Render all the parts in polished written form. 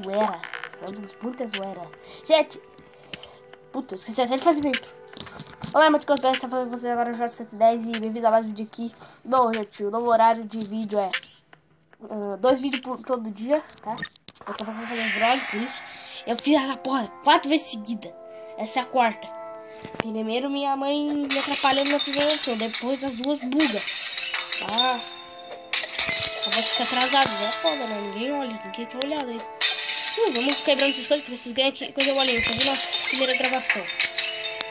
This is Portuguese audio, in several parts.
zoeira. Muita zoeira. Gente, puta, esqueci até de fazer intro. Olá, mas que eu estou falando com vocês agora, J110, e bem-vindo a mais um vídeo aqui. Bom, gente, o novo horário de vídeo é 2 vídeos por todo dia, tá? Eu tô fazendo um vlog, por isso eu fiz essa porra 4 vezes seguida. Essa é a quarta. Primeiro minha mãe me atrapalhando na primeira edição, depois as duas bugas. Ah, eu vou ficar atrasado, é foda, né? Ninguém olha, ninguém tá olhando aí. Vamos quebrando essas coisas pra vocês ganharem aqui. Quando eu olhei, eu fazendo a primeira gravação.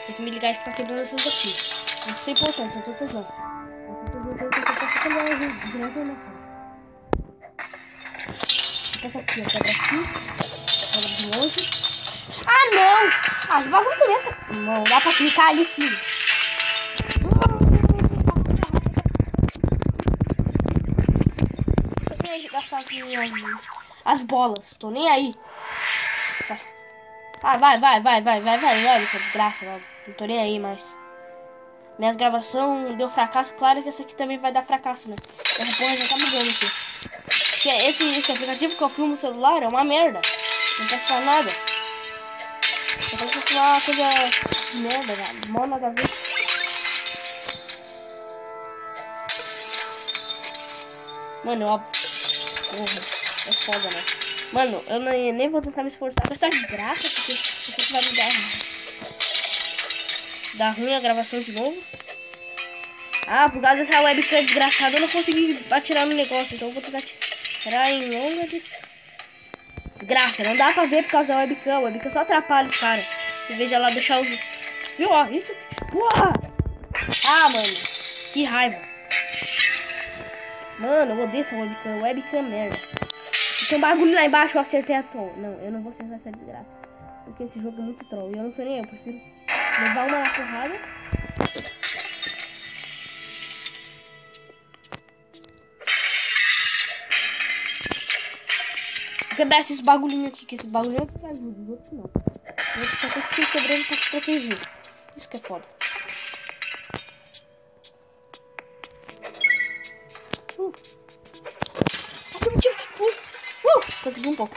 Tem que me ligar e ficar quebrando essas aqui. Isso é importante, as outras não. Essa aqui, quebra aqui. Quebra de longe. Ah, não! Ah, esse bagulho também. Não, dá pra clicar ali sim. Eu tenho que gastar as bolas, tô nem aí. Ah, vai, olha que desgraça, mano. Não tô nem aí, mas minhas gravações deu fracasso. Claro que essa aqui também vai dar fracasso, né? Essa porra já tá mudando aqui. Porque esse aplicativo que eu filmo no celular é uma merda. Não presta pra nada. Só presta pra filmar uma coisa de merda, velho. Mó nada a ver. Mano, ó. Porra, é foda, né? Mano, eu nem vou tentar me esforçar com essa desgraça, porque isso aqui vai me dar ruim a gravação de novo. Ah, por causa dessa webcam desgraçada, eu não consegui atirar no negócio, então eu vou tentar atirar em longa distância. Desgraça, não dá pra ver por causa da webcam. A webcam só atrapalha os caras. Em vez de ela deixar os... Viu, ó, isso... Uau! Ah, mano, que raiva. Mano, eu odeio essa webcam. Webcam merda. Tem um bagulho lá embaixo, eu acertei a troll. Não, eu não vou acertar essa desgraça. Porque esse jogo é muito troll. E eu não tô nem eu, prefiro levar uma na porrada. Vou quebrar esses bagulhinhos aqui, que esse bagulhinho que ajuda, os outros não. Eu só tem que ir quebrando pra se proteger. Isso que é foda. Consegui um pouco.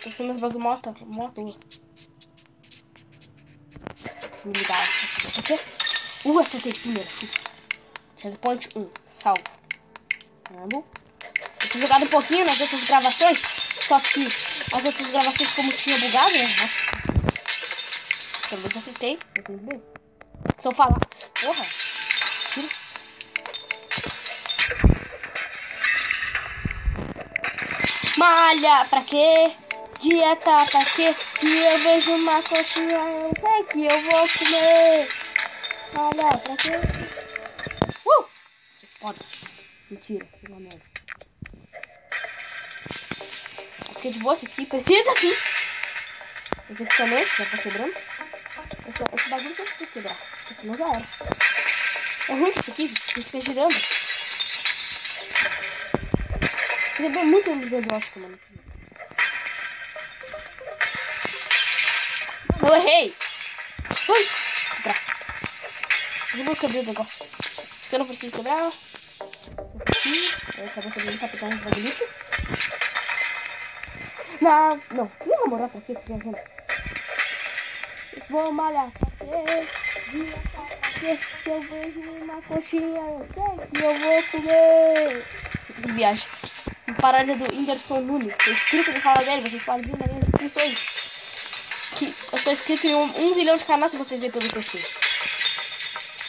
Tô sendo meus bagulho moto. Me ligar aqui. Acertei primeiro. Checkpoint 1. Salvo. Eu tinha jogado um pouquinho nas outras gravações. Só que as outras gravações, como tinha bugado, né? Também acertei. Se eu falar. Porra. Tira. Malha, pra quê? Dieta, pra quê? Se eu vejo uma coxinha, eu sei que eu vou comer. Malha, pra quê? Foda. Mentira, que uma merda. Acho que de boa esse aqui precisa sim. Esse aqui também, já tá quebrando. Esse bagulho tem que quebrar, porque senão já era. É ruim que esse aqui fica girando. Quebrou muito energético, mano. Eu errei. Ui. Eu vou quebrar o negócio. Esse aqui eu não preciso quebrar. Aqui. Eu acabei quebrando pra pegar um bagulhito. Não. Ih, vou morar pra quê? Vou malhar pra quê? Se eu vejo uma coxinha, eu sei que eu vou comer. Que viagem. Paródia do Whindersson Nunes. Tô inscrito no canal dele, vocês podem vir nas minhas inscrições. Que eu sou inscrito em 1 zilhão de canais, se vocês verem pelo PC.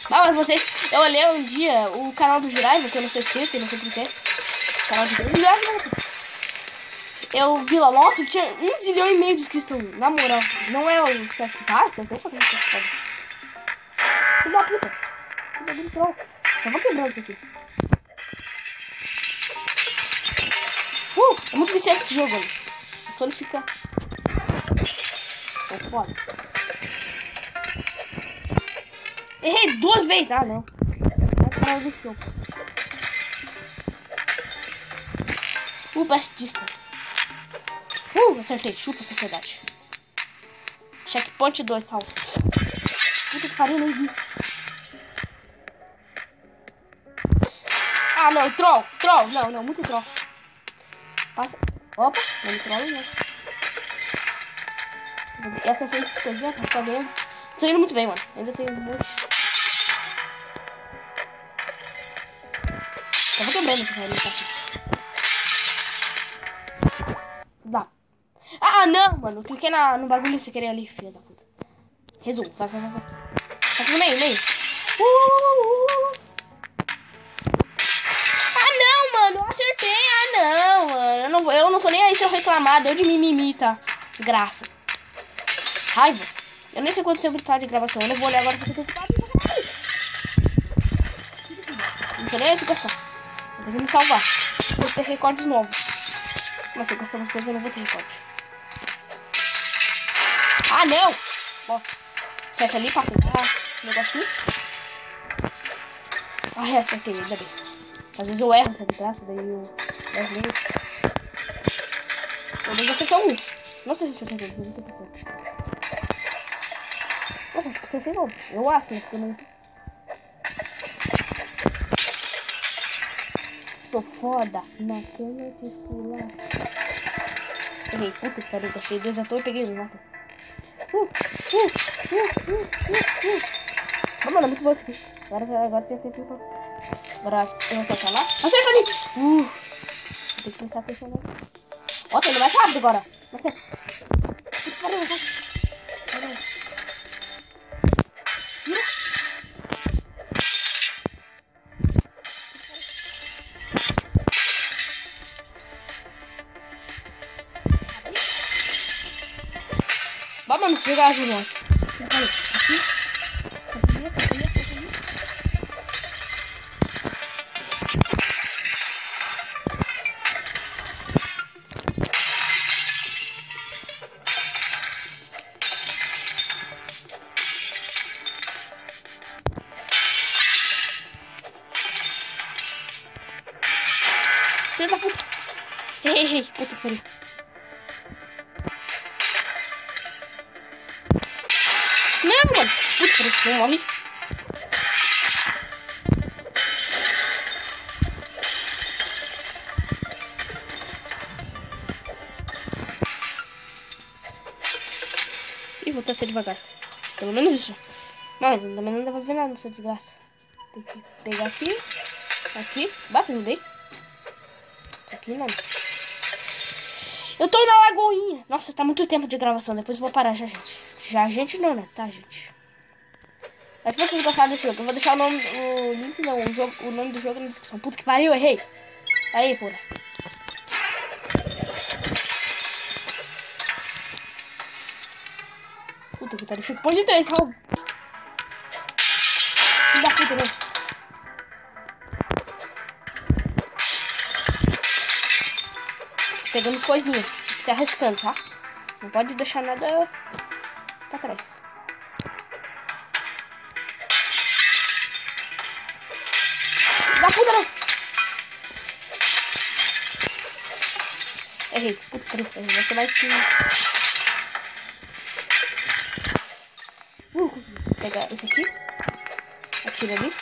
Ah, mas vocês... Eu olhei um dia o canal do Jiraiya, que eu não sou inscrito, eu não sei porquê. Canal do Jiraiya. Eu vi lá, nossa, tinha 1,5 zilhão de inscrição. Na moral, não é o... Ah, você não fazendo isso. Filho da puta. Que bagulho troll. Só vou quebrando isso aqui. É muito viciante esse jogo, mano. Mas quando fica... É foda. Errei 2 vezes. Ah, não. Vai parar do jogo. Best Distance. Acertei. Chupa a sociedade. Checkpoint 2, salvo. Puta que pariu, nem vi. Ah, não. Troll. Não, muito troll. Passa. Opa, não me trola não. Essa foi a coisinha, tá vendo? Tô indo muito bem, mano. Ainda tem um monte. Tava quebrando essa carinha, tá aqui. Dá. Ah, não, mano. Eu cliquei no bagulho sem querer ali, filha da puta. Resumo. Vai. Tá aqui no meio. Ah, não, mano. Eu acertei. Ah, não, mano. Eu não tô nem aí se eu reclamar. Deu de mimimi, tá? Desgraça. Raiva. Eu nem sei quanto tempo tá de gravação. Eu não vou olhar agora porque eu tô ocupado. Não tô nem aí se gastar. Eu tenho que me salvar. Vou ter recordes novos. Mas se eu gastar umas coisas, eu não vou ter recorde. Ah, não! Bosta. Acerta ali pra pegar o negocinho. Ah, acertei, ainda bem. Às vezes eu erro essa desgraça, daí eu erro. Pelo menos acertou um. Não sei se acertei dois, eu não tenho certeza. Nossa, acho que acertei dois. Eu acho, né? Porque eu não... Sou foda na cama de pular. Errei, puta que pariu. Gastei dois à toa e peguei um, matou. Ah, mano, é muito bom isso aqui. Agora tem tempo pra... Agora eu vou acertar lá. Acerta ali! Tem que prestar atenção ali. Ó, tá indo mais rápido agora. Acerta. Caramba, caramba. Vá, mano, se jogar ajuda nós. Aqui. Filho da puta. Errei, puta que pariu. Não, mano. Puta que pariu, não morre. Ih, vou descer devagar. Pelo menos isso. Mas também não dá pra ver nada nessa desgraça. Tem que pegar aqui. Aqui. Bate no bem. Isso aqui não. Eu tô na lagoinha. Nossa, tá muito tempo de gravação. Depois eu vou parar já, gente. Já, gente não, né? Tá, gente. Mas se vocês gostaram desse jogo, eu vou deixar o link, não, o nome do jogo na descrição. Puta que pariu, eu errei. Aí, porra. Puta que pariu. Checkpoint de 3, Raul. Filho da puta, né? Pegamos coisinhas. Se arriscando, tá? Não pode deixar nada pra trás. Da puta, não! Errei. Puta que pariu. Vai ser mais que... Consegui pegar esse aqui. Atira ali.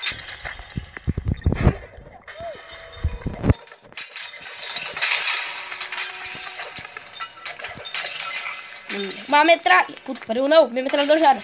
Uma metralha. Puta que pariu, não. Minha metralhadora já era.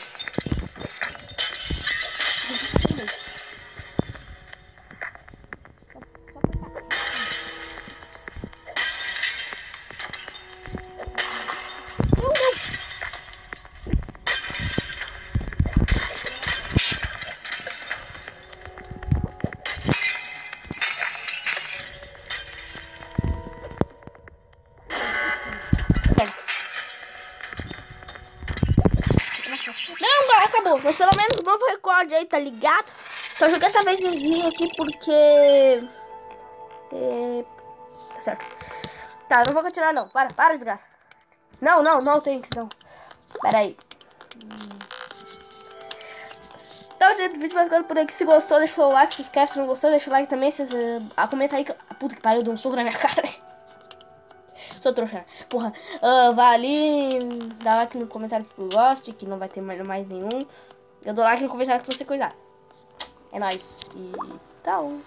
Não, acabou. Mas pelo menos um novo recorde aí, tá ligado? Só joguei essa vez aqui porque... Tá certo. Tá, não vou continuar não. Para, desgraça. Não tem que não. Pera aí. Então, gente, o vídeo vai ficando por aqui. Se gostou, deixa o like, se inscreve. Se não gostou, deixa o like também. Comenta aí que... Puta que pariu, deu um soco na minha cara. Sou trouxa. Porra, vai ali, dá like no comentário que tu goste, que não vai ter mais nenhum. Eu dou like no comentário que você cuidar. É nóis. E tchau.